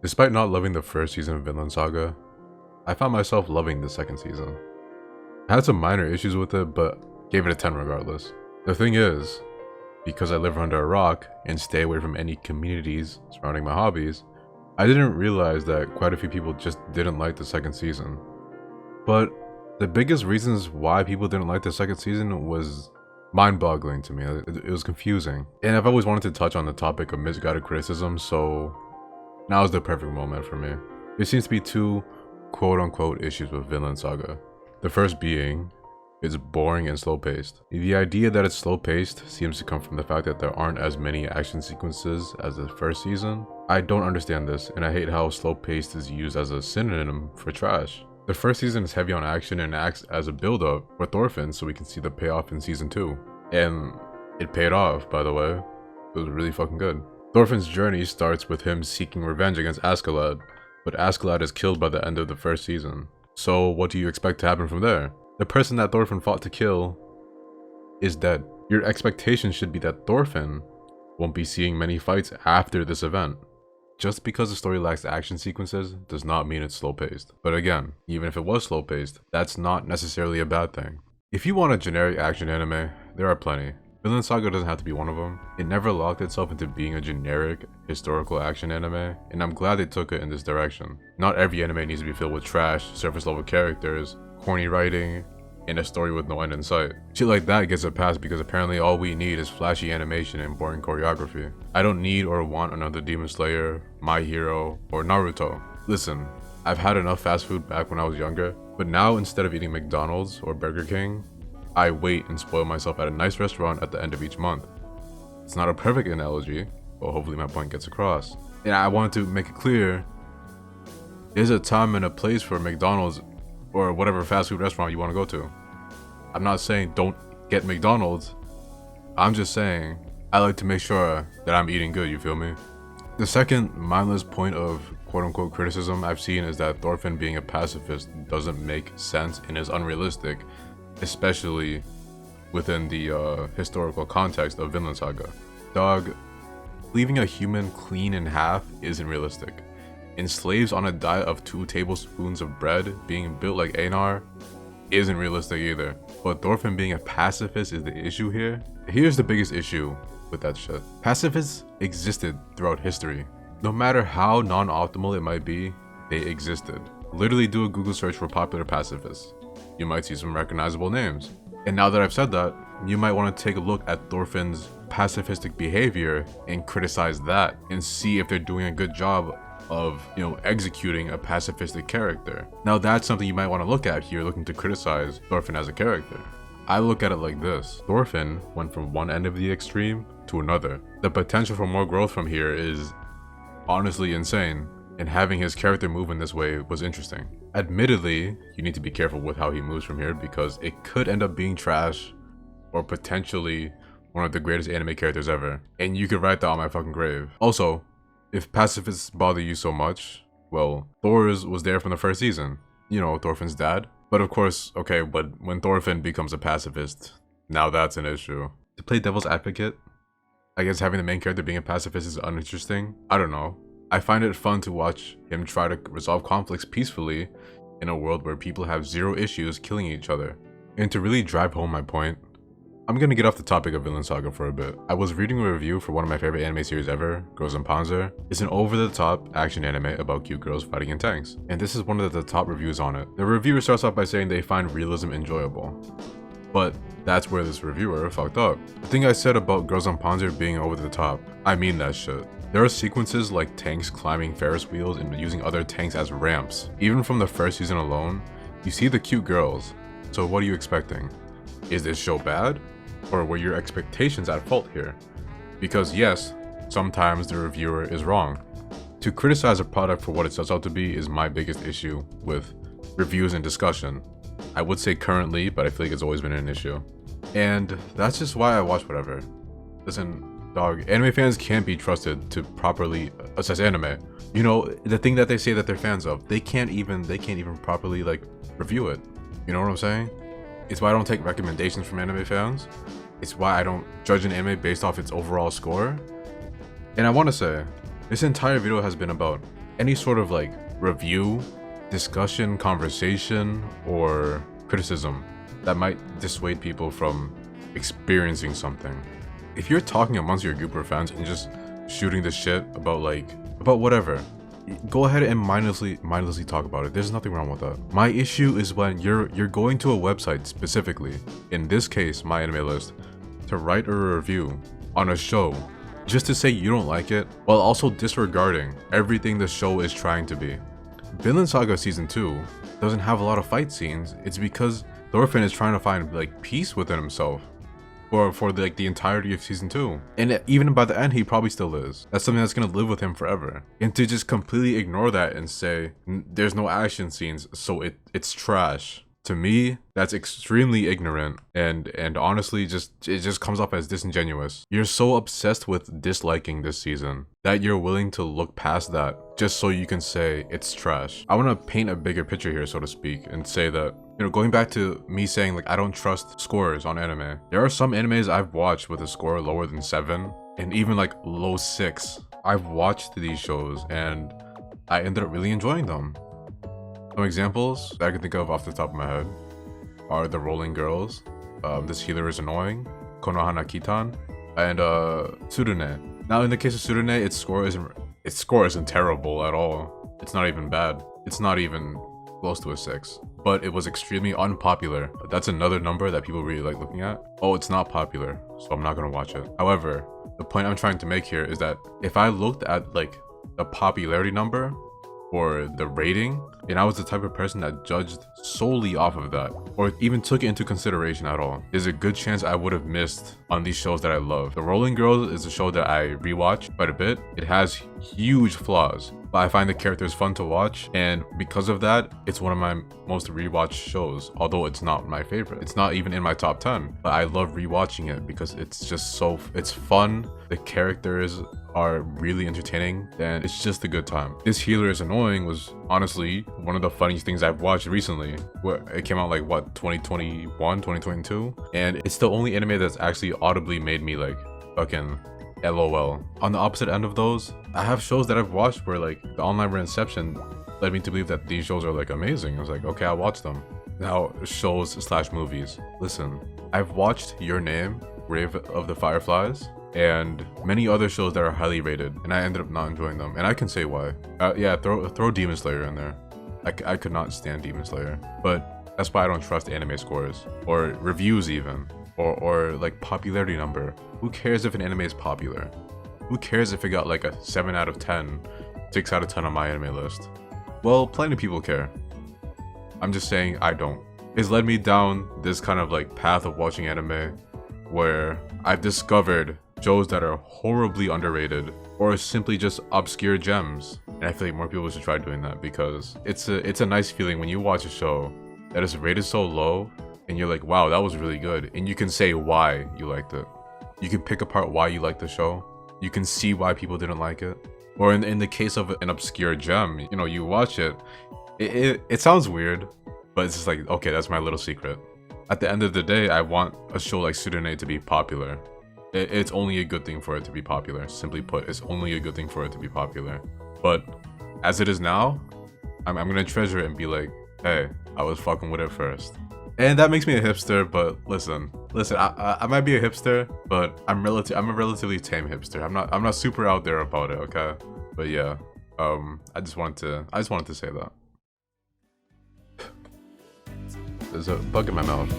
Despite not loving the first season of Vinland Saga, I found myself loving the second season. I had some minor issues with it, but gave it a 10 regardless. The thing is, because I live under a rock and stay away from any communities surrounding my hobbies, I didn't realize that quite a few people just didn't like the second season. But the biggest reasons why people didn't like the second season was mind-boggling to me. It was confusing. And I've always wanted to touch on the topic of misguided criticism, so now is the perfect moment for me. There seems to be two quote-unquote issues with Vinland Saga. The first being, it's boring and slow-paced. The idea that it's slow-paced seems to come from the fact that there aren't as many action sequences as the first season. I don't understand this, and I hate how slow-paced is used as a synonym for trash. The first season is heavy on action and acts as a build-up for Thorfinn so we can see the payoff in season 2. And it paid off, by the way. It was really fucking good. Thorfinn's journey starts with him seeking revenge against Askeladd, but Askeladd is killed by the end of the first season. So what do you expect to happen from there? The person that Thorfinn fought to kill is dead. Your expectation should be that Thorfinn won't be seeing many fights after this event. Just because the story lacks action sequences does not mean it's slow-paced. But again, even if it was slow-paced, that's not necessarily a bad thing. If you want a generic action anime, there are plenty. Vinland Saga doesn't have to be one of them. It never locked itself into being a generic historical action anime, and I'm glad they took it in this direction. Not every anime needs to be filled with trash, surface level characters, corny writing, and a story with no end in sight. Shit like that gets a pass because apparently all we need is flashy animation and boring choreography. I don't need or want another Demon Slayer, My Hero, or Naruto. Listen, I've had enough fast food back when I was younger, but now instead of eating McDonald's or Burger King, I wait and spoil myself at a nice restaurant at the end of each month. It's not a perfect analogy, but hopefully my point gets across. And I wanted to make it clear, there's a time and a place for McDonald's or whatever fast food restaurant you want to go to. I'm not saying don't get McDonald's. I'm just saying I like to make sure that I'm eating good, you feel me? The second mindless point of quote-unquote criticism I've seen is that Thorfinn being a pacifist doesn't make sense and is unrealistic, especially within the historical context of Vinland Saga. Dog, leaving a human clean in half isn't realistic. And slaves on a diet of 2 tablespoons of bread being built like Einar isn't realistic either. But Thorfinn being a pacifist is the issue here. Here's the biggest issue with that shit. Pacifists existed throughout history. No matter how non-optimal it might be, they existed. Literally do a Google search for popular pacifists. You might see some recognizable names. And now that I've said that, you might want to take a look at Thorfinn's pacifistic behavior and criticize that and see if they're doing a good job of, executing a pacifistic character. Now that's something you might want to look at here, looking to criticize Thorfinn as a character. I look at it like this. Thorfinn went from one end of the extreme to another. The potential for more growth from here is honestly insane, and having his character move in this way was interesting. Admittedly, you need to be careful with how he moves from here because it could end up being trash or potentially one of the greatest anime characters ever, and you could write that on my fucking grave. Also, if pacifists bother you so much, well, Thor's was there from the first season. Thorfinn's dad. But of course, okay, but when Thorfinn becomes a pacifist, now that's an issue. To play devil's advocate, I guess having the main character being a pacifist is uninteresting. I don't know. I find it fun to watch him try to resolve conflicts peacefully in a world where people have zero issues killing each other. And to really drive home my point, I'm gonna get off the topic of Vinland Saga for a bit. I was reading a review for one of my favorite anime series ever, Girls and Panzer. It's an over-the-top action anime about cute girls fighting in tanks. And this is one of the top reviews on it. The reviewer starts off by saying they find realism enjoyable. But that's where this reviewer fucked up. The thing I said about Girls on Panzer being over the top, I mean that shit. There are sequences like tanks climbing Ferris wheels and using other tanks as ramps. Even from the first season alone, you see the cute girls. So what are you expecting? Is this show bad? Or were your expectations at fault here? Because yes, sometimes the reviewer is wrong. To criticize a product for what it sets out to be is my biggest issue with reviews and discussion. I would say currently, but I feel like it's always been an issue. And that's just why I watch whatever. Listen, dog, anime fans can't be trusted to properly assess anime. The thing that they say that they're fans of, they can't even properly review it. You know what I'm saying? It's why I don't take recommendations from anime fans. It's why I don't judge an anime based off its overall score. And I want to say, this entire video has been about any sort of like review, discussion, conversation, or criticism that might dissuade people from experiencing something. If you're talking amongst your group of friends and just shooting the shit about whatever, go ahead and mindlessly talk about it. There's nothing wrong with that. My issue is when you're going to a website specifically, in this case my anime list, to write a review on a show just to say you don't like it, while also disregarding everything the show is trying to be. Vinland Saga season 2 doesn't have a lot of fight scenes. It's because Thorfinn is trying to find like peace within himself for the entirety of season 2, and even by the end he probably still is. That's something that's gonna live with him forever. And to just completely ignore that and say there's no action scenes, so it's trash, to me that's extremely ignorant, and honestly it just comes off as disingenuous. You're so obsessed with disliking this season that you're willing to look past that just so you can say it's trash. I want to paint a bigger picture here, so to speak, and say that, you know, going back to me saying like I don't trust scores on anime, there are some animes I've watched with a score lower than 7 and even like low 6. I've watched these shows and I ended up really enjoying them. Some examples that I can think of off the top of my head are The Rolling Girls, This Healer is Annoying, Konohana Kitan, and Tsurune. Now in the case of Tsurune, its score isn't terrible at all. It's not even bad. It's not even close to a 6. But it was extremely unpopular. That's another number that people really like looking at. Oh, it's not popular, so I'm not gonna watch it. However, the point I'm trying to make here is that if I looked at like the popularity number or the rating, and I was the type of person that judged solely off of that, or even took it into consideration at all, there's a good chance I would have missed on these shows that I love. The Rolling Girls is a show that I rewatch quite a bit. It has huge flaws, but I find the characters fun to watch, and because of that, it's one of my most rewatched shows, although it's not my favorite. It's not even in my top 10, but I love rewatching it because it's just it's fun, the characters are really entertaining, and it's just a good time. This Healer is Annoying was honestly one of the funniest things I've watched recently. Where it came out like what, 2021, 2022, and it's the only anime that's actually audibly made me like fucking LOL. On the opposite end of those, I have shows that I've watched where like the online reception led me to believe that these shows are like amazing. I was like, okay, I'll watch them. Now, shows / movies. Listen, I've watched Your Name, Grave of the Fireflies, and many other shows that are highly rated, and I ended up not enjoying them, and I can say why. Yeah, throw Demon Slayer in there. I could not stand Demon Slayer, but that's why I don't trust anime scores or reviews even, or like popularity number. Who cares if an anime is popular? Who cares if it got like a 7 out of 10, 6 out of 10 on my anime list? Well, plenty of people care. I'm just saying I don't. It's led me down this kind of like path of watching anime where I've discovered shows that are horribly underrated or simply just obscure gems, and I feel like more people should try doing that, because it's a nice feeling when you watch a show that is rated so low and you're like, wow, that was really good, and you can say why you liked it. You can pick apart why you liked the show. You can see why people didn't like it. Or in the case of an obscure gem, you know, you watch it, it sounds weird, but it's just like, okay, that's my little secret. At the end of the day, I want a show like Tsurune to be popular. It's only a good thing for it to be popular. Simply put, it's only a good thing for it to be popular. But as it is now, I'm gonna treasure it and be like, hey, I was fucking with it first. And that makes me a hipster, but listen, I might be a hipster, but I'm a relatively tame hipster. I'm not super out there about it, okay? But yeah, I just wanted to say that. There's a bug in my mouth.